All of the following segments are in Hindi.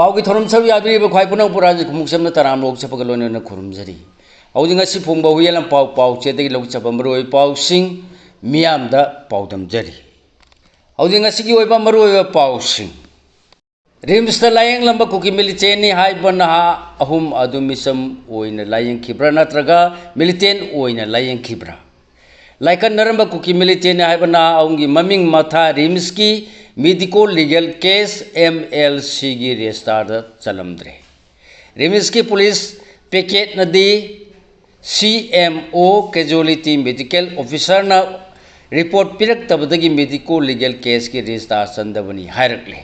पाउगी थोरम सब यादरी ख्वाई पुनः पुराज मुसम तराम लोग चपक लोन खुरुमजरी हौजिंग फोंब हुयेलम पाउ पाउ चेदगी लोग चप मरोय पाउसिंग मियामदा पाउदमजरी हौजिंग मरोय पाउसिंग रिम्स लायंग लंब कुकी मिलिटेन हाइबना अहुम अदु मिसम ओइन लायंग खिब्रा नत्रगा मिलिटेन ओइन लायंग खिब्रा लाइकन नरंब कुकी मिलिटेन हाइबना अहुंगी ममिंग मथा रिम्स की मेडिको लीगल केस MLC की रेस्टार चलमद्रे रिम्स की पुलिस पैकेट नदी CMO कैजुअलिटी मेडिकल ऑफिसर ना रिपोर्ट पिरक तबदगी मेडिको लीगल केस की रेस्टार चंदबनी हायरकले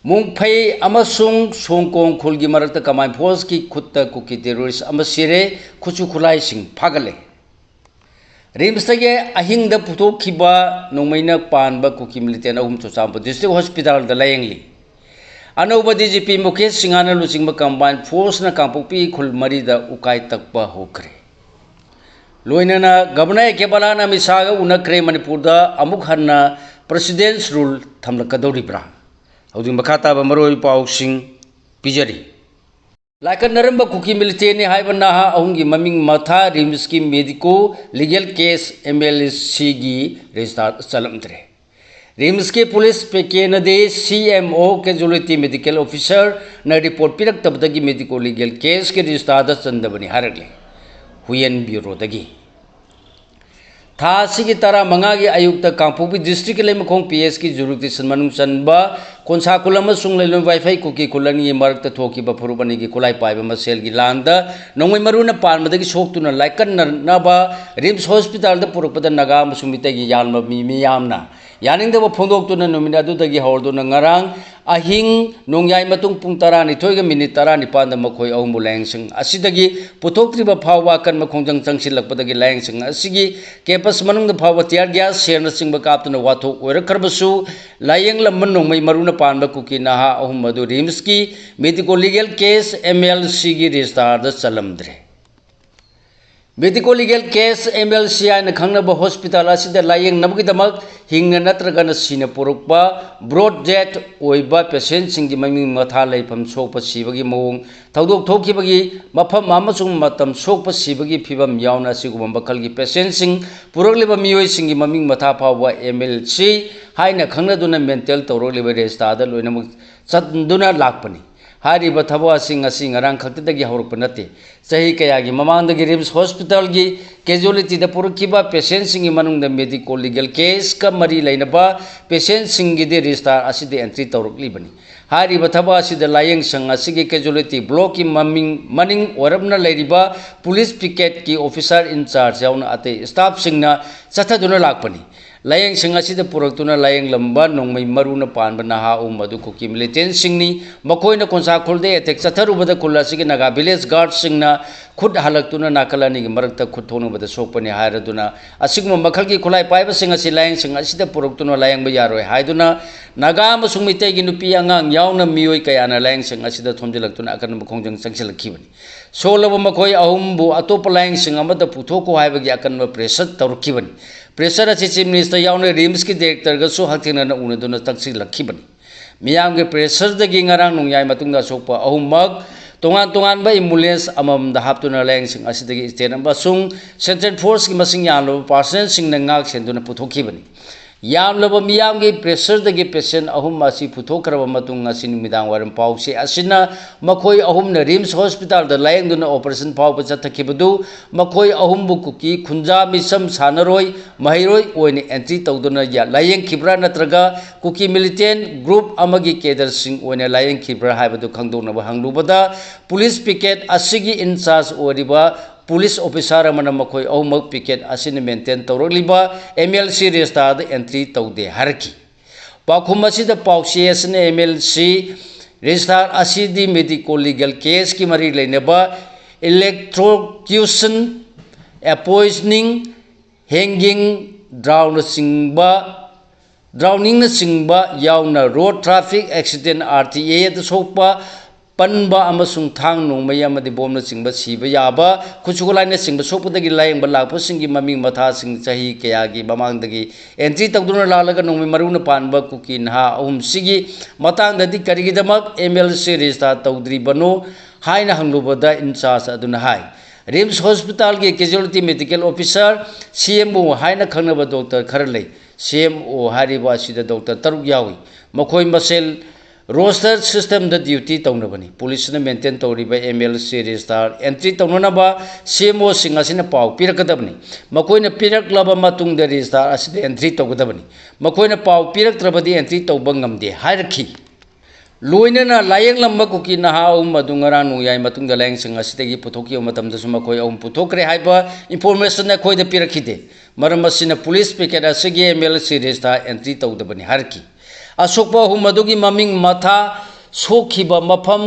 मुंगफई अमसुंग सोंकोंग खुलगी मरक्त कमाई फोर्स की खुद कुकी टेररिस्ट अमसिरे खुचु खुलाई सिंह फागले रिम्स तगे अहिंग द पुथोखिबा नोंमैना पानबा कुकी मिलिटेन अहुम चोचांब डिस्ट्रिक्ट हॉस्पिटल द लायंगली अनौबा DGP मुकेश सिंहाना लुचिंगबा कंबाइन फोर्स ना कांपोपी खुल मरी द उकाई तकबा होखरे लोइनना गवर्नर केबलाना मिसागा उनक्रे मणिपुर द अमुक हन्ना प्रेसिडेंट्स रूल थमलकदौरिब्रा हौजिंग मखाताबा मरोय पाउसिंग पिजरी लाइकन नरंब कुकी मिलिटेन हाइबना अहुंगी ममिंग मथा रिम्स की मेडिको लीगल केस MLC की रेस्टार चलमद्रे रिम्स के पुलिस पैकेन दे CMO कैजुअलिटी मेडिकल ऑफिसर न रिपोर्ट पिरक तबदगी मेडिको लीगल केस के रेस्टार चंदबनी हारगले हुयन ब्यूरो दगी था की तरा मंगा की आयुक्त कांपोपी डिस्ट्रिक्ट लेमखोंग PS की जुरिडिक्शन मनुंग चनबा कोनसाकुलम सुंगलेलों वाईफाई कुकी कुलनी मरक्त थोकी बफुरुबनी की कुलाई पाइबा मसेल की लांद नोंगै मरुना पानबदगी सोक्तुना लाइकन नबा रिम्स हॉस्पिटल द पुरकपद नगा मसुमिते की यालम मियामना यानिंगदब फोंदोक्तुना नुमिना अदुदगी हौरदुना ngarang अहिंग नोंयाई मतुंग पुंग 12 मिनिट 19 मखोय अहुम लायंगसिंग असिदगी पुथोक्त्रिबा फावा कन मखोंजंग चंगसिलकपदगी लायंगसिंग असिगी कैंपस मनुंग फावा टियर गैस शेरना सिंग कापतुना वाथो ओरखरबसु लायंग लमन नोंमै मरुना पानबा कुकी नहा अहुम मदु रिम्स की मेडिको लीगल केस MLC की रेस्टार चलमद्रे मेडिको लीगल केस MLC आइन खंगनब हॉस्पिटल असिदा लायंग नबगिदमक हिंग नत्रगन सिन पुरुकबा ब्रॉड डेथ ओइबा पेशेंट सिंगी ममिंग मथा लेफम सोकप सिबगी मवोंग थौदोक थोखिबगी मफम अमसुंग मतम सोकप सिबगी फिबम यावना सिगुम बखलगी पेशेंट सिंग पुरुकलिबा मियोय सिंगी ममिंग मथा फावा MLC हाइना खंगनदुना मेंटल तौरोलिबा रेस्टार लोइनमुक चंदुना लाकपनी हारिबा थबवासिंग असि ngarang खक्तदगी हौरप नते सही कयागी ममांगदगी रिम्स हॉस्पिटल की कैजुअलिटी द पुरकिबा पेशेंट सिंगी मनुंग द मेडिको लीगल केस का मरी लैनबा पेशेंट सिंगी दे रेस्टार असिदे एंट्री तौरकलिबनी हारिबा थबा असिद लायंग संग असिगी कैजुअलिटी ब्लॉक की मनिंग ओरबना लैरिबा पुलिस पिकेट की ऑफिसर इंचार्ज याउना अते स्टाफ सिंगना चथदुना लाकपनी लायंग सिंग असिद पुरक्तुना लायंग लंबा नोंमै मरुना पानबा नहा उमदु कुकी मिलिटेंट सिंगनी मखोइना कोनसा खुलदे एटेक चथरुबदा खुलासिगी नागा विलेज गार्ड सिंगना खुद हलक्तुना नाकलानी मरक्ता खुद थोनुबदा सोकपनी हायरदुना असिगुम मखलगी खुलाई पाइबा सिंग असि लायंग सिंग असिद पुरक्तुना लायंग यारोय हायदुना नागा अमसुंग मितैगी नुपी अंगांग यावना मियोय कयाना लायंग सिंग असिद थोमजिलक्तुना अकन मखोंजंग चंगसिलखिबनी सोलब मखोय अहुमबु अतोप लायंग सिंग अमदा पुथोको हायबगी अकन प्रेशर तौरखिबनी प्रेशर अच्छी चीफ मिनिस्टर यावने रिम्स की डायरेक्टर गसु हक्तिना उनदुना तक्सिलखिबनी मियाम के प्रेशर दगी ngarang नोंयाय मतुंगा सोकपा अहुमक तोंगान एम्बुलेंस अमम हापतुना लायंग सिंग असिदगी स्टेट अमसुंग सेंट्रल फोर्स की मसिंग यालो पर्सनल सिंग नाक सेंदुना पुथोखिबनी यामलब मियाम के प्रेशर दगी पेशेंट अहुम असी पुथोखरब मतुंग असि निमिदांग वारम पाउसे असिना मखोय अहुम न रिम्स हॉस्पिटल द लायंगदुना ऑपरेशन पाउ चथखिबदु मखोय अहुम बुकुकी खुंजा मिसम सानरोय महिरोय ओइने एंट्री तौदुना या लायंग खिब्रा नत्रगा कुकी मिलिटेंट ग्रुप अमगी केडर सिंग ओइने लायंग खिब्रा हाइबदु खंगदोनब हंगलुबदा पुलिस पिकेट असिगी इंचार्ज ओरिबा पुलिस ऑफिसर मखोई अहुमक पिकेट असिन मेंटेन तौरलिबा MLC रेस्टार एंट्री तौदे हरकी पाखुम असिद पाउसियसन MLC रेस्टार असिदी मेडिको लीगल केस की मरी लेनबा इलेक्ट्रोक्यूशन एपोइजनिंग हैंगिंग ड्राउनिंग यावना रोड ट्रैफिक एक्सीडेंट RTA सोकपा पंबा अमसुंग थांग नोंगमय अमदि बोमना चिंगबा सिबा याबा खुचुगलाइना चिंगबा सोपदगी लायंगबा लापसिंगी ममिंग मथा सिंग चाही कयागी ममांगदगी एंट्री तौदुना लालगा नोंगमय मरुना पानबा कुकी नहा अहुम सिगी मतांगदि करिगिदमक एमएलसी रेजिस्टर तौद्रिबनो हाइना हंगलुबदा इंचार्ज अदुना हाई रिम्स हॉस्पिटल के कैजुअलिटी मेडिकल ऑफिसर सीएमओ हाइना खंगनबा डॉक्टर खर ले सीएमओ हारिबा सिदा डॉक्टर तरुक यावी मखोय मसेल रोस्टर सिस्टम द ड्यूटी तौनबनी पुलिस ने मेंटेन तौरिबा एमएलसी रेजिस्टर एंट्री तौननबा सीएमओ सिंग असिना पाव पिरकदबनी मखोयना पिरकलबा मतुंग द रेजिस्टर असिदा एंट्री तौगदबनी मखोयना पाव पिरकत्रबदी एंट्री तौबा ngamde हायरखी लोइनना लायंग लम्बा कुकी नहा मदु ngara नुयाय मतुंग लायंग सिंग असिदगी पुथोकी मतमदसु मखोय पुथोकरे हाइबा इंफॉर्मेशन अखोयदा पिरखिदे मरम असिना पुलिस पिकेट असिगी एमएलसी रेजिस्टर एंट्री तौदबनी हायरखी असोकपा हुमदुगी ममिंग मथा सोखिबा मफम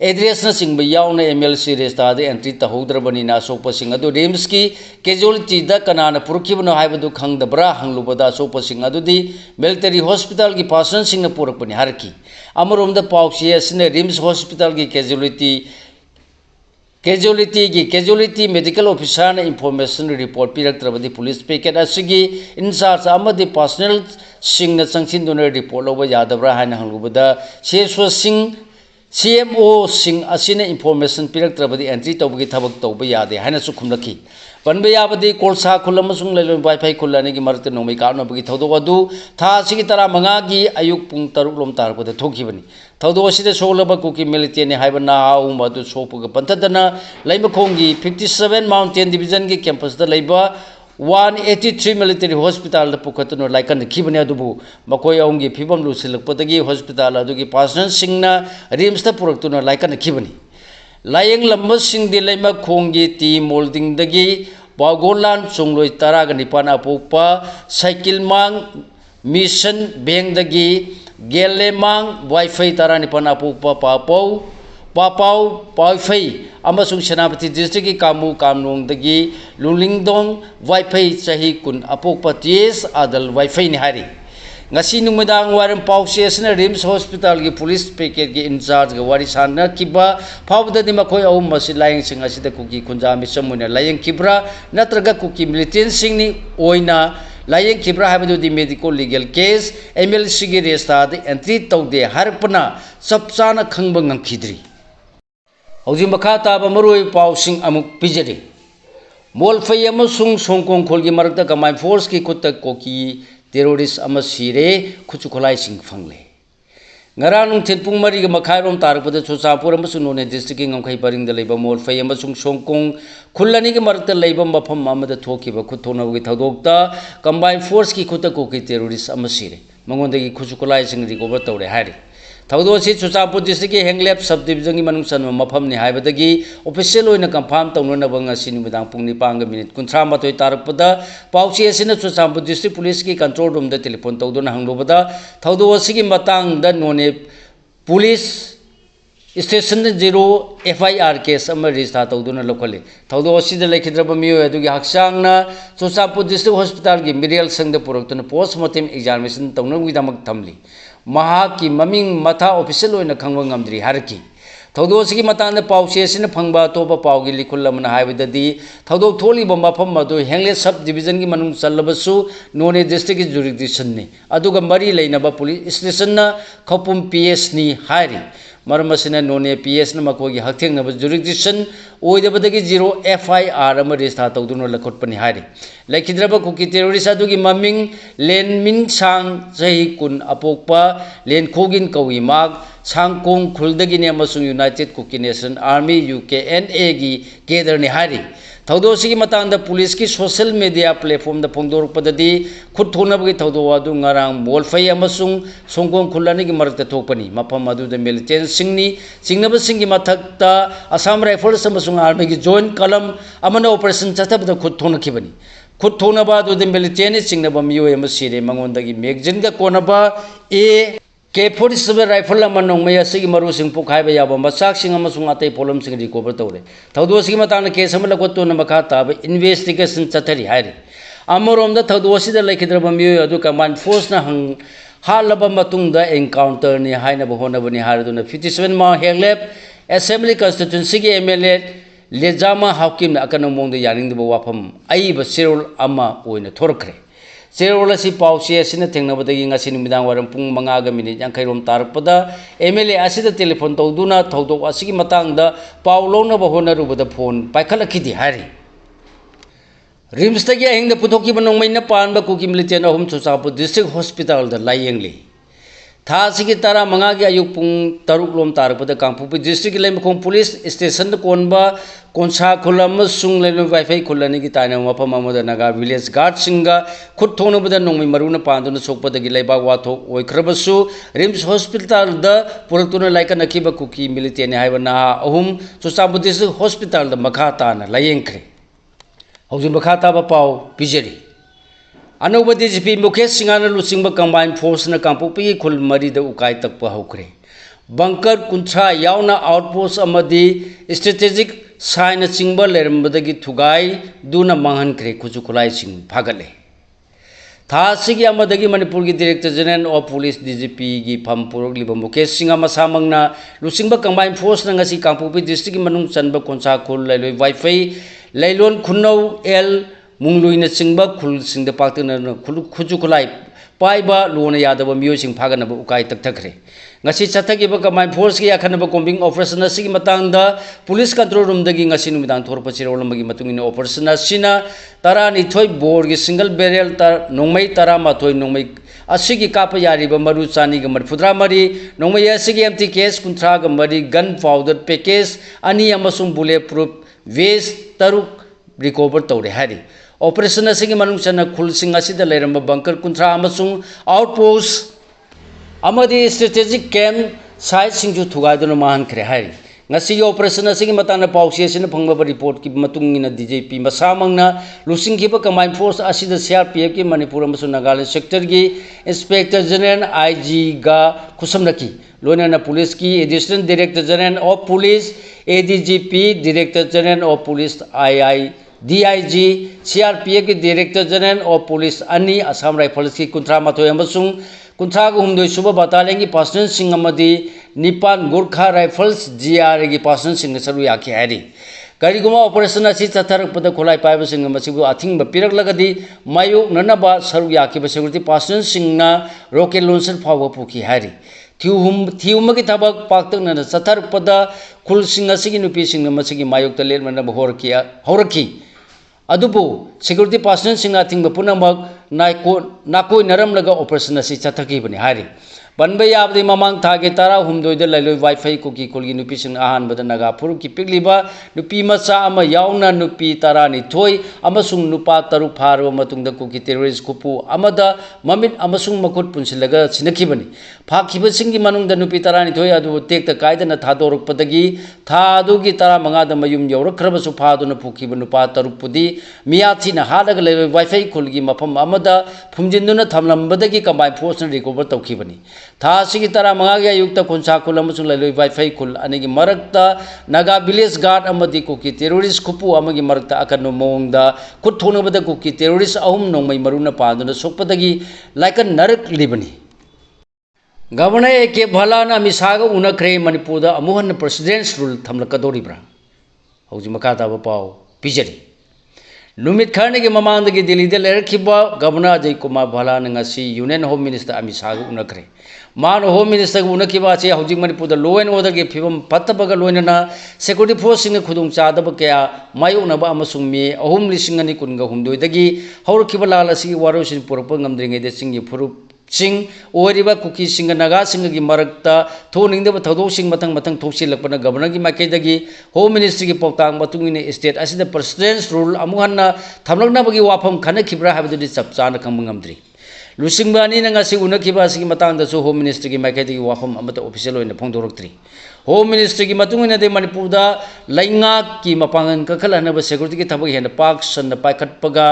एड्रेस न सिंग यावना एमएलसी रेजिस्टर एंट्री तहौद्रबनीना असोकपा सिंग अदु रिम्स की कैजुअलिटी द कनाना पुरखिबनो हाइबदु खंगदब्रा हंगलुबदा असोकपा सिंग अदुदी मिलिटरी हॉस्पिटल की पर्सन सिंग पुरकपनी हारकी अमरोमदा पाउसी असिना रिम्स हॉस्पिटल की कैजुअलिटी मेडिकल ऑफिसर ने इंफॉर्मेशन रिपोर्ट पिरक्त्रबदी पुलिस पिकेट असिगी इंचार्ज अमदि पर्सनल सिंग चंगसिनदुना रिपोर्ट लौबा यादब्रा हाइना हंगलुबदा सीएसओ सिंग सीएमओ सिंग असिना इंफॉर्मेशन पिरक्त्रबदी एंट्री तौबगी थबक तौबा यादे हाइना सुखुमलखी पनबे याबदी कोलसा खुलम सुंग लेलो वाईफाई खुलने की मरते नोंमै कानबगी थौदो अदु था सिगी तरा मंगागी अयुक पुंग तरुक लोम तारपदे थोखिबनी थौदो असिदे सोलबा कुकी मिलिटेने हाइबा नाउ मदु सोपग पंथदना लैमखोंगी 57 माउंटेन डिवीजन की कैंपस द लैबा 183 मिलिटरी हॉस्पिटल पुखतनो लाइकन खिबने अदुबु मकोय औंगी फिबम लुसिलकपदगी हॉस्पिटल अदुगी पर्सनल सिंगना रिम्स द पुरक्तनो लाइकन खिबनी लायंग लम्बा सिंगदि लैमखोंगी टी मोल्डिंग दगी बागोलान चोंगलोय तरागा निपान अपोकपा साइकिल मांग मिशन बैंक दगी गेले मांग वाईफाई तरा निपान अपोकपा पापाव वाईफाई अमसुंग सेनापति डिस्ट्रिक्ट की कामू कामनोंग दगी लुलिंगदोंग वाईफाई चाही कुन अपोकपा टीएस आदल वाईफाई नि हारी ngasi nungmadang waram pausi asna rims hospital की पुलिस पैकेट की इंचार्ज के वारी साना किबा फावदा दिमा कोई अहम मसी लायंग सिंग असिदा कुकी खुंजा मिसमुना लायंग किब्रा नत्रगा कुकी मिलिटेंट सिंग नि ओइना लायंग किब्रा हाबदु दि मेडिकल लीगल केस एमएलसी की रेजिस्टर एंट्री तौदे हरपना सबचाना खंगबा ngangkhidri हौजि मखा ताबा मरोय पाउसिंग अमुक पिजरी मोलफै अमसुंग सोंकोंग खोलगी मरकता कमाई फोर्स की खुत्ता कोकी टेरोरिस्ट अमा सिरे खुचु खोलाई सिंग फंगले ngara nung thin pung mari ga makhai rom tarpada chuchapur amasung none district ki ngamkhai paring da leiba molfai amasung songkong khulani ge marakta leiba mafam amada thokiba khuthona gi thodokta combined force ki khutta ko ki terrorist ama sire mangonda gi khuchu kolai sing recover tawre hari थौदो से चुचापुर डिस्ट्रिक्ट की हेंगलेप सब डिविजन की मनुंग सन मफम नि हाइबदगी ऑफिशियल ओइना कंफर्म तौननबा ngasi निमिदांग पुंग 9:38 तारकपदा पाउची असिना चुचापुर डिस्ट्रिक्ट पुलिस की कंट्रोल रूम द टेलीफोन तौदोना हंगलोबदा थौदो असिगी मतांग द Noney police station 0 FIR case अमर रजिस्टर तौदोना लखले थौदो असिदा लेखिद्रब मियो अदुगी हक्सांगना चुचापुर डिस्ट्रिक्ट हॉस्पिटल की मिरियल संग पुरक्तन पोस्टमार्टम एग्जामिनेशन तौनगुइदमक थमली महाकी ममिंग मथा ऑफिशियल ओइना खंगवा ngamdri harki थौदो सिगी मतांग पाउसे सिना फंगबा तोबा पाउगी लिखुलमना हाइबददी थौदो थोली बम मफम मदो हेंगले सब डिवीजन की मनुंग चलबसु नोने डिस्ट्रिक्ट की जुरिडिक्शन ने अदुगा मरी लेनबा पुलिस स्टेशन ना खपुम पीएस नि हाइरी मरमसिना नोने पीएस न मकोगी हथेंगनबा जुरिडिक्शन ओइदबदगी 0 एफआईआर अम रेजिस्टर तौदुनो लखोटपनि हाइरी लेखिद्रबा कुकी टेरोरिस्ट अदुगी ममिंग लेनमिंग सांग जही कुन अपोकपा लेन खोगिन कवी माग सांगकोंग खुलदगिने अमसुंग यूनाइटेड कुकी नेशन आर्मी यूकेएनए की केदरनि हाइरी थौदो सिगी मतांग पुलिस की सोशल मीडिया प्लेटफॉर्म द फोंदोरपददी खुथोनबगी थौदो अदु ngarang मोलफै अमसुंग सोंगोंग खुलनि की मरकता थोपनी मफम अदु द मिलिटेंट सिंगनी सिंगनब सिंगी मथकता असम राइफल्स अमसुंग आर्मी की जॉइंट कलम अमन ऑपरेशन चथबद खुथोनखिबनी खुथोनबा अदु द मिलिटेंट सिंगनब मियो एम सिरे मंगोंदगी मैगजीन का कोनबा ए K47 राइफल नौमय मरुसिंग पुखाइब याब मचाक अतई पोलम रिकवर तौरे थौदो मतान केस लगोन मखा ताब इन्वेस्टिगेशन चथरी है अमरोम थौदो लेखिद्रब मियो कंबाइन फोर्स हालबा मतुंगदा एनकाउंटर नि हाइना होनबनि हारदुना 57 मा हेगलेप असेंबली कॉन्स्टिट्यूंसी के एमएलए लेजामा हाकिम अकन मोंग यानिंग वाफम अईब सिरोल अमा ओइना थोरखरे सिरोल असि पाउसी असिना थेंगनबदगी ngasi numitang waram pung 5 minute yankhairom tarpada MLA असि टेलीफोन तौदुना थौदोक असि मतंगदा पाउ लौनबा होनरुबदा फोन पाइखलखिदि हारि रिम्स तगी अहिंग पुथोकी नोंमैना पानबा कुकी मिलिटेन अहम चुचापु डिस्ट्रिक्ट हॉस्पिटल द लायेंगली था सिगी तारा मंगा की अयुक पुंग तरुक लोम तारपदा कांगपुपि डिस्ट्रिक्ट लेमखों पुलिस स्टेशन द कोनबा कोनसा खुलम सुंग लेनो वाईफाई खुलने की ताने मफम अमदा नगा विलेज गार्ड सिंगा खुद थोनबदा नोंमै मरुना पांदुना सोकपदगी लेबा वाथो ओइख्रबसु रिम्स हॉस्पिटल द पुरक्तुना लाइका नखिबा कुकी मिलिटेन हाइबा ना अहम चुचापु डिस्ट्रिक्ट हॉस्पिटल द मखा ताना लायेंख्रे हौजिन मखा ताबा पाउ पिजेरी अनौब डीजीपी मुकेश सिंगाना लुचिंग कंबाइन फोर्स न कांपोपी खुल मरीद उकाई तक हौखरे बंकर कुंथ्रा यावना आउटपोस्ट अमदी स्ट्रेटेजिक साइन चिंब लेरमबदगी थुगाई दुना मांगहनख्रे खुजु खुलाई सिंग फागले थासिगी अमदगी मणिपुर की director general of police DGP की फम पुरगलिब मुकेश सिंगा मसामंगना लुचिंग कंबाइन फोर्स न ngasi कांपोपी डिस्ट्रिक्ट मनुंग चनब कोनसा खुल लैलोय वाईफाई लैलोन खुनौ एल मुंगलुइन चिंब खुल सिंग पाक्तन खुजु खुलाई पाइबा लोन यादव मियो सिंग फागनब उकाई तकथखरे ngasi chathagi कंबाइन फोर्स की अखनब कॉम्बिंग ऑपरेशन असि मतंगदा पुलिस कंट्रोल रूम दगी ngasi numitang थोरप चिरोलमगी मतुंगिन ऑपरेशन असिना तारा निथोय बोर्ड की सिंगल बैरल तर नोंमै तारा माथोय नोंमै असिगी काप यारिबा मरु चानी ग मरफुद्रा मरी नोंमै असिगी एमटी केस कुंथ्रा ग मरी गन पाउडर पैकेज अनि अमसुंग बुलेट प्रूफ वेस्ट तरुक रिकवर तौरे हारी ऑपरेशन असिगी मनुंग चना खुलसिंग असिदा लेरम बंकर कुंथ्रा अमसुंग आउटपोस्ट अमदी स्ट्रेटेजिक कैम्प साइट सिंजु थुगादुना माहनख्रे हारी ngasi operation asigi matana pausi asina phangba report ki matungina DJP masamangna lusingkiba combined force asida CRPF ki Manipur amasu Nagaland sector ki inspector general IG ga khusamnaki loinana police ki additional director general of police ADGP director general of police II DIG CRPF की डायरेक्टर जनरल ऑफ पुलिस अनि असम राइफल्स की कुंथ्रा माथोय अमसुंग कुंथ्रा हुमदोय सुबह बटालियन की पर्सनल सिंह अमदी निपान गोरखा राइफल्स GR की पर्सनल सिंह सरू याखि हारी करिगुमा ऑपरेशन असि चथरपद खोलाई पाइब सिंह मसिबु अथिंग पिरकलगदी मायोक ननबा सरू याखि सिक्योरिटी पर्सनल सिंहना रॉकेट लॉन्चर फाव पुखि हारी थियुम की थबक पाक्तन चथरपद खुल सिंह असि नुपी सिंह मसिगी मायोक तलेन हौरकी अदुबु सिक्योरिटी पर्सनल सिंह अथिंग पुनमक नाकोय नरमलगा ऑपरेशन असि चथकीबनि हारी बनबे याबदि ममांग थागे तारा हुमदोय द लैलोय वाईफाई कुकी कुलगी नुपी सिंह आहान बद नगा फुरु की पिगलिबा नुपी मचा अमा यावना नुपी तारा नि थोय अमसुंग नुपा तरु फारो मतुंग द कुकी टेररिस्ट कुपु अमदा ममित अमसुंग मकुट पुनसिलगा सिनखिबनि फाखिब सिंगी मनुंग द नुपी तारा नि थोय अदु टेक त कायदना थादोरपदगी थादुगी तारा मंगा द मयुम यौरखरबसु फादुना पुखिब नुपा तरुपुदी मियाथिना हालग लैलोय वाईफाई कुलगी मफम अमदा फुमजिन्दुना थमलंबदगी कंबाइन फोर्स न रिकवर तौखिबनि था सिगी तारा मंगा की अयुक्त कोनसा खुल अमसुंग लैलोय वाईफाई खुल अनेगी मरकता नागा विलेज गार्ड अमदी कुकी टेररिस्ट खुपु अमगी मरकता अकनो मोंगदा खुद थोनबदा कुकी टेररिस्ट अहुम नोंमै मरुना पादुना सोकपदगी लाइकन नरक लिबनी गवर्नर AK भलाना मिसागा उनख्रे मणिपुरदा अमुहन प्रेसिडेंट्स रूल थमलकदोरिब्रा हौजि मखाता पाउ पिजरी नुमित खरने के ममांग की दिल्ली दे लेरखिबा गवर्नर अजय कुमार भलाना ngasi union home minister Amit Shah उनख्रे मान होम मिनिस्टर उनखिबा से हौजि मणिपुरदा लॉ एंड ऑर्डर के फिबम फत्तबगा लोइनना सिक्योरिटी फोर्स सिंग खुदुंग चादब कया मायोनबा अमसुंग मे 3,2,19 दगी हौरखिबा लाल असि वारोसिन पुरप ngamdringe de singi फुरुप सिंग ओरिबा कुकी सिंग नगा सिंग की मरकता थोनिंगदब थौदो सिंग मथंग मथंग थोसिलकपना गवर्नर की माइकेदगी होम मिनिस्ट्री की पौतांग मतुंगिने स्टेट असिदा प्रेसिडेंट्स रूल अमुहन्ना थमलकनाबगी वाफम खनखिब्रा हाबदुदि चपचाना खंबंगमद्री लुसिंबानी नंगासी उनखिबा सिगी मतंगदसु होम मिनिस्ट्री की माइकेदगी वाफम अमत ऑफिशियल ओइना फोंदोरक्त्री होम मिनिस्ट्री की मतुंगिने दे मणिपुरदा लैंगा की मपांगन कखलहनब सिक्योरिटी की थबक हेन पाक सन पाइखटपगा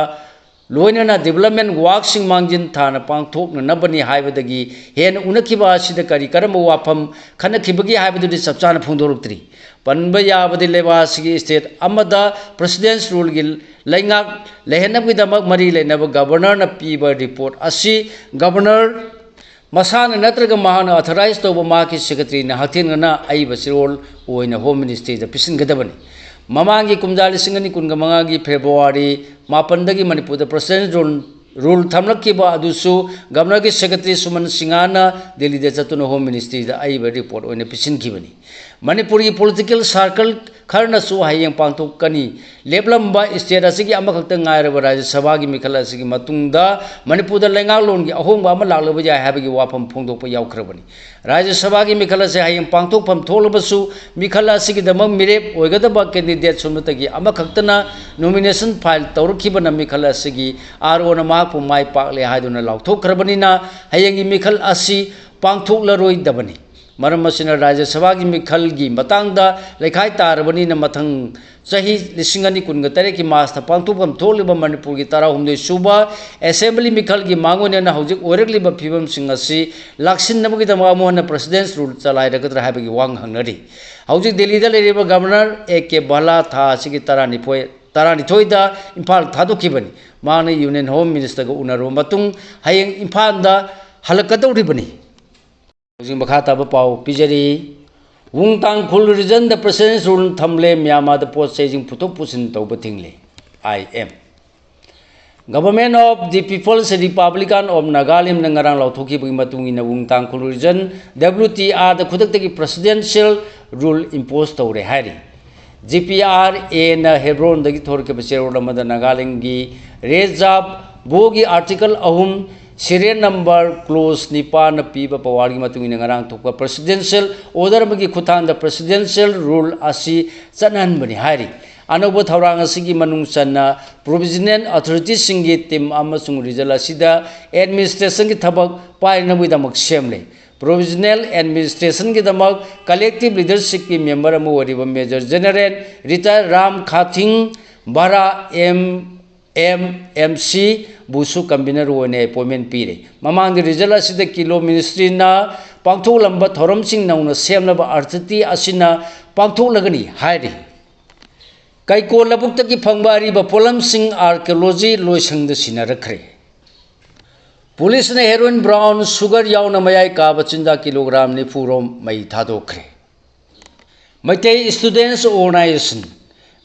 लोइनना डेवलपमेंट वर्कसिंग मांगजिन थाना पांगथोकनबनी हाइबदगी हेन उनखिबा असिदा करी करम वाफम खनखिबगी हाइबदुदि चपचाना फोंदोरक्त्री पनब याबदि लेबासिगी स्टेट अमदा प्रेसिडेंट्स रूल गिल लैंगा लेहनबगिदमक मरी लेनब गवर्नर न पीब रिपोर्ट असि गवर्नर मसाना नत्रग महाना अथराइज तौब माकी सेक्रेटरी ना हथेनगना आइब सिरोल ओइना होम मिनिस्ट्री दा पिसिनगदबनी ममांगी कुमजाली सिंगनी कुनगा मंगागी फेब्रुवारी 8 मणिपुर दा प्रेसिडेंट रूल थमलक्किबा अदुसु गवर्नर की सेक्रेटरी सुमन सिंगाना दिल्ली दे चतुना होम मिनिस्ट्री दा आइब रिपोर्ट ओइना पिसिनखिबनी मणिपुर की पॉलिटिकल सर्कल खरनसु हायेंग पांथोकनी लेबलंबा स्टेट असिगी अमखक्ता ngairaba राज्य सभा की मिखल असिगी मतुंगदा मणिपुर दा लेंगालोन की अहोंबा अमा लागलब जाय हाबगी वाफम फोंदोकपा यावखरबनी राज्य सभा की मिखल असे हायेंग पांथोकफम थोलबसु मिखल असिगी दमक मिरेप ओइगदबा कैंडिडेट सुनतगी अमखक्तना नॉमिनेशन फाइल तौरखिबना मिखल असिगी आरओना माकपु माय पाकले हायदुना लाउथोखरबनिना हायेंगी मिखल असि पांथोकलरोइदबनी मरम असिना राज्य सभा की मिखल की मतंगदा लेखाई तारबनीना मथंग चाही 2019 की मार्च पांथोकफम थोलिब मणिपुर की 13 सूबा असेंबली मिखल की मांगोनेना हौजिक ओरगलिब फिबम सिंग असि लाक्सिनबगीदमा मोहन प्रेसिडेंट रूल चलाइरगद्रा हाबगी वांग हंगनरी हौजिक दिल्ली दा लेरिब गवर्नर ए.के. बाला था सिगी 12 दा इम्फाल थादोखिबनी माने यूनियन होम मिनिस्टर को उनरो मतुंग हायेंग इम्फाल दा हलकदौरिबनी हौजिक मखा ताब पाव पिजरी वुंगतांग खुल रीजन द प्रेसिडेंट रूल थमले म्यामा द पोस्ट सेजिंग पुथोक पुसिन तौब थिंगले IM government of the people's republican of Nagaland नंगरांग लाउथोखिबगी मतुंगिना वुंगतांग खुल रीजन WTR द खुदक्तगी प्रेसिडेंशियल रूल इंपोज तौरे हायरी GPRA ना हेब्रोन दगी थोरके बचेरोड मद नागालैंड की रेजाब बोगी आर्टिकल अहुम सीरियल नंबर क्लोज निपान पीब पवार की नंग थोप प्रेसिडेंशियल ऑर्डर की खुथान प्रेसिडेंशियल रूल असी चनहनबनी हायरी अनौब थौरांग असिगी मनुंग चन्ना प्रोविजनल अथॉरिटीज की टीम अमसुंग रिजल असिदा एडमिनिस्ट्रेशन की थबक पाइनबुदमक सेमले प्रोविजनल एडमिनिस्ट्रेशन की दमक कलेक्टिव लीडरशिप की member major general retired Ram Khathing बारा MMC बुसु कन्वीनर होने अपॉइंटमेंट पीरे ममांग रिजल असिद किलो मिनिस्ट्री ना पांथोलंब थोरमसिंग नौना सेमलब अर्थति असिना पांथोलगनी हायरी कैको लबुक की फंगबा अरिब पोलमसिंग आर्कियोलॉजी लोइसंग सिनारखरे पुलिस ने हेरोइन ब्राउन सुगर याउना मयाई काब चिंदा किलोग्राम 90 रोम मई थादोखरे Meitei students organisation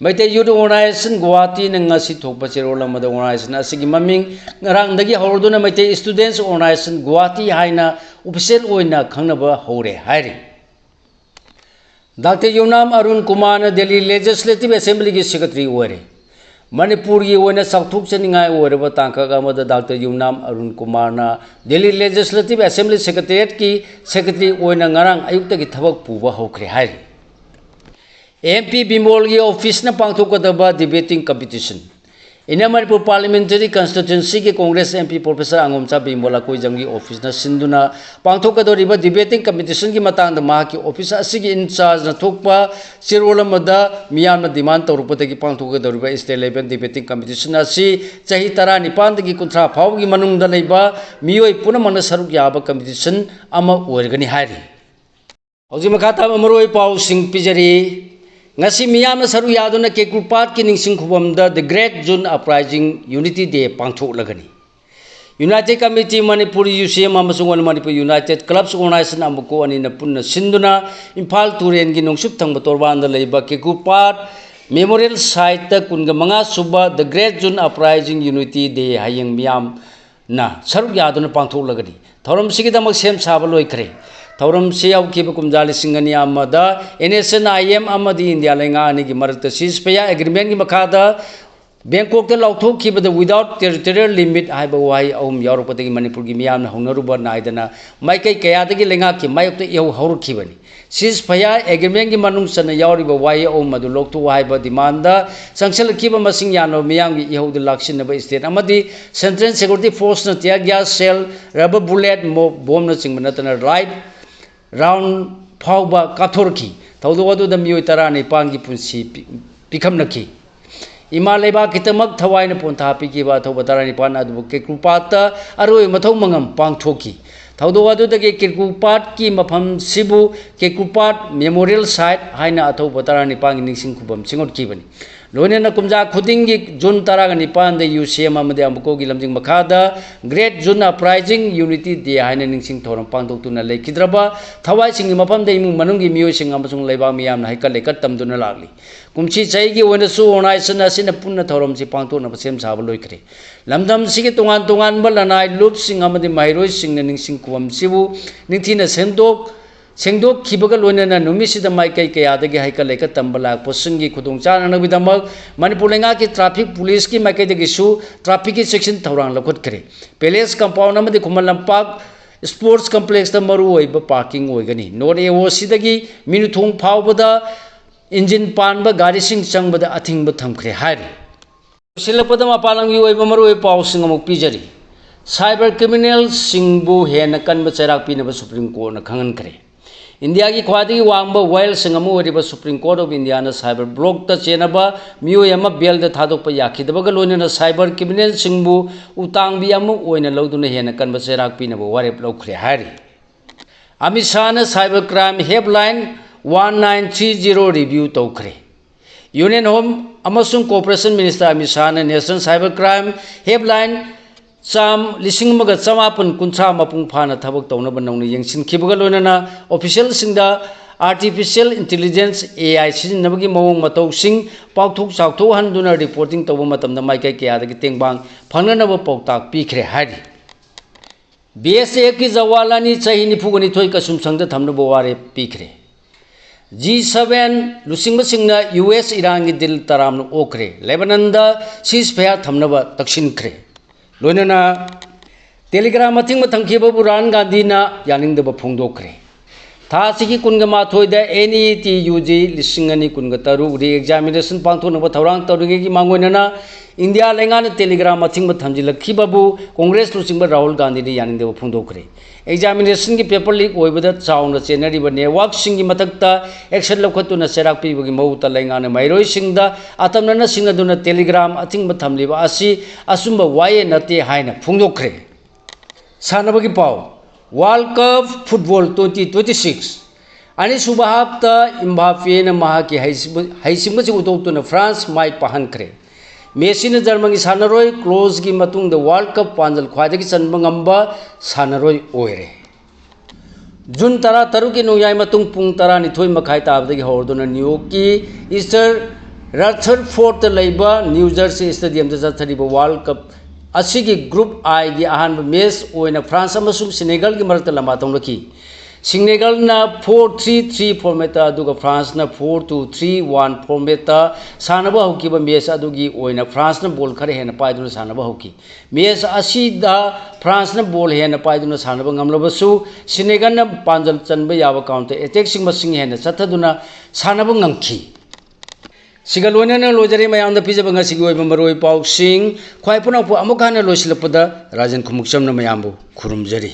Meitei youth organisation Guwahati नंगासी थोप चेरोल मद ऑर्गेनाइजेशन असिगी ममिंग ngaraंगदगी हौरदुना मैते स्टूडेंट्स ऑर्गेनाइजेशन गुवाहाटी हाइना ऑफिशियल ओइना खंगनबा हौरे हायरी doctor Yumnam Arun Kumar Delhi legislative assembly की सेक्रेटरी ओरे मणिपुर की ओइना साउथुकचनिंगाय ओरबा तांकाग अमद doctor Yumnam Arun Kumar Delhi legislative assembly secretariat की सेक्रेटरी ओइना ngaraंग अयुक्त की थबक पुबा हौखरे हायरी MP बिमोल की ऑफिस न पांथोकदबा debating competition in Manipur parliamentary constituency के कांग्रेस MP प्रोफेसर अंगोमचा बिमोला कोइजंग की ऑफिस न सिंधुना पांथोकदोरिबा डिबेटिंग कंपटीशन की मतंग मा की ऑफिस असिगी इंचार्ज न थोकपा सिरोलमदा मियाम डिमांड तौरपदगी पांथोकदोरिबा स्टेट लेवल डिबेटिंग कंपटीशन असि चाही 19 की 30 फाव की मनुंग दा लेबा मियोय पुनमन सरुक याबा कंपटीशन अमा ओरगनी हायरी हौजि मखाता अमरोय पाव सिंग पिजरी ngasi miyam saru yaduna ke grupat ki ningsing khubam da the great june uprising unity day pangthok lagani united committee manipur UCM amasung manipur united clubs organization amko ani na punna sinduna imphal turen gi nongsup thang torban da leiba ke grupat memorial site ta kunga manga suba the great june uprising unity day hayeng miyam na saru yaduna pangthok lagani thoram sigi damak sem saba loikhre थौरम से यावखिब कुमजाली सिंगनी अमदा NSN IM अमदी इंडिया लेंगा अनि की मरत सीजफायर एग्रीमेंट की मखादा बैंकॉक ते लाउथोखिबद विदाउट टेरिटोरियल लिमिट हाइब वाई अहुम यावरपदगी मणिपुर की मियाम हौनरुब नायदना माइकै कयादगी लेंगा की मायक्ते यौ हौरखिबनी सीजफायर एग्रीमेंट की मनुंग सन यावरिब वाई अहुम मदु लोकतो हाइब डिमांड संगसलखिब मसिंग यानो मियाम की यौद लाक्सिनब स्टेट अमदी सेंट्रल सिक्योरिटी फोर्स न tear gas shell rubber bullet bomb न चिंग नतना राइट राउंड फाउबा काथोरखी थौदोद मियोय 19 की पुंसी पिखमनखी इमा लेबा कितमक थवाइन पोंथा पिकिबा थौबा 19 अदु के कृपात अरोय मथौ मंगम पांगथोकी थौदोद के किरकुपाट की मफम सिबु के कृपाट मेमोरियल साइट हाइना अथौबा 19 की निसिंग खुबम सिंगोट कीबनी लोनेना कुमजा खुदिंगी जून 19 यूसीएम अमदे अमुकोगी लमजिंग मखादा ग्रेट जून अपराइजिंग यूनिटी डे हाइना निंगसिंग थोरम पांगदोक्तुना लेखिद्रबा थवाइसिंगी मफमदे इमुंग मनुंगी मियोइसिंग अमसुंग लेबा मियामना हाइकल लेकत तमदुना लागली कुमची चाइगी ओनसु ओनाइसन असिना पुन्ना थोरमसि पांगतोना सेम साब लोइखरे लमदम सिगे तोंगान तोंगान बलनाइ लुपसिंग अमदे माइरोइसिंग निंगसिंग कुवमसिबु निंगथिना सेंदोक खिबगा लोइनना नुमिसिदा माइकई कयादगी हाइकल लेकत तंबला पोसंगी खुदोंग चाननबिदमक मणिपुर लेंगा की ट्रैफिक पुलिस की माइकईदगिसु ट्रैफिक की सेक्शन थौरांग लखुटखरे पैलेस कंपाउंड अमदे खुमल लंपाक स्पोर्ट्स कॉम्प्लेक्स द मरु ओइबा पार्किंग ओइगनी नोर एओ सिदगी मिनुथोंग फावबदा इंजिन पानबा गाड़ीसिंग चंगबदा अथिंगबा थमखरे हारि सिलपदा मपालंगी ओइबा मरु ओइ पाउसिंग अमुक पिजरी साइबर क्रिमिनल सिंगबु हेन कनबा चैराक पिनबा सुप्रीम कोर्ट न खंगनखरे इंडिया की ख्वादी वांग वायल सिंगमु सुप्रीम कोर्ट ऑफ इंडिया ने साइबर ब्लॉक चेनब मियोय बेल थादोप याखीदबग लोनना साइबर क्रिमिनल सिंगबु उतांगबी लौदुना हेन कनब चैराक पीनब वारेप लौखरे हारि अमित शाह ने साइबर क्राइम हेल्पलाइन 1930 रिव्यू तौखरे यूनियन होम अमसुंग कोऑपरेशन मिनिस्टर अमित शाह ने नेशनल साइबर क्राइम हेल्पलाइन चाम 1950 मपुंग फाना थबक तौनब नौना यंगसिनखिबगा लोनना ऑफिशियल सिंगदा आर्टिफिशियल इंटेलिजेंस AI सिजनबगी मवोंग मतौसिंग पाउथोक चाउथो हंदुना रिपोर्टिंग तौब मतमदा माइकई कयादगी तेंगबांग फंगनब पौताक पीखरे हारि BSF की जवालानी चाही 92 कसुम संगद थमनब वारे पीखरे G7 लुसिंग सिंगना US ईरान की दिल तराम ओखरे लेबनन सीज फायर थमनब तक्सिनखरे लोनना टेलीग्राम मथिंग थंखिबबु राहुल गांधी यानिंगदब फोंदोखरे थासिगी कुनगमाथोइद NET UG 2013 री एग्जामिनेशन पांथोनब थौरांग तौरिंगी मांगोइनना इंडिया लेंगान टेलीग्राम मथिंग थमजिलखिबबु कांग्रेस लुसिंग राहुल गांधी यानिंगदब फोंदोखरे एग्जामिनेशन की पेपर लीक होइबदा चाउना चेनरिब नेटवर्क सिंगी मथक्ता एक्शन लौखतुना चेराक पीबगी मौता लेंगान माइरोइ सिंगदा अतमनना सिंगदुना टेलीग्राम अथिंग थमलिबा असि असुंबा वाये नते हाइना फोंदोखरे सानबगी पाव वर्ल्ड कप फुटबॉल 2026 अनिसुबा हाफ्ता इम्बापेन महाकी हाइसिंगबसी उदोक्तुना फ्रांस माइ पाहनखरे मेसी ने जर्मनी सानरोय क्लोज की मतुंग वर्ल्ड कप पांजल ख्वादगी चनबंगंबा सानरोय ओइरे जून 13 की नोयाय मतुंग पुंग 12 मखाई ताबदगी हौरदुना न्यूयॉर्क की ईस्टर रथरफोर्ड लेबा न्यू जर्सी स्टेडियम जथरिबा वर्ल्ड कप असिगी ग्रुप I की अहानब मैच ओइना फ्रांस अमसुंग सेनेगल की मरकत लंबा तौनखी सेनेगल ना 4-3-3 फॉर्मेट अदुगा फ्रांस ना 4-2-3-1 फॉर्मेट सानबा हौकिबा मैच अदुगी ओइना फ्रांस ना बॉल खरे हेन पाइदुना सानबा हौकी मैच असिदा फ्रांस ना बॉल हेन पाइदुना सानबा ngamlabasु सेनेगल ना पांजल चनबा याबा काउंटर अटैक सिंग मसिंग हेन चथदुना सानबा ngamखी सिगा लोइनना लोजरे मयामदा पिजबा ngasiगी ओइबा मरोइ पाउसिंग ख्वाइ पुनापु अमुक हाना लोइसिलपदा राजन खुमुकचमना मयामबु खुरुमजरी।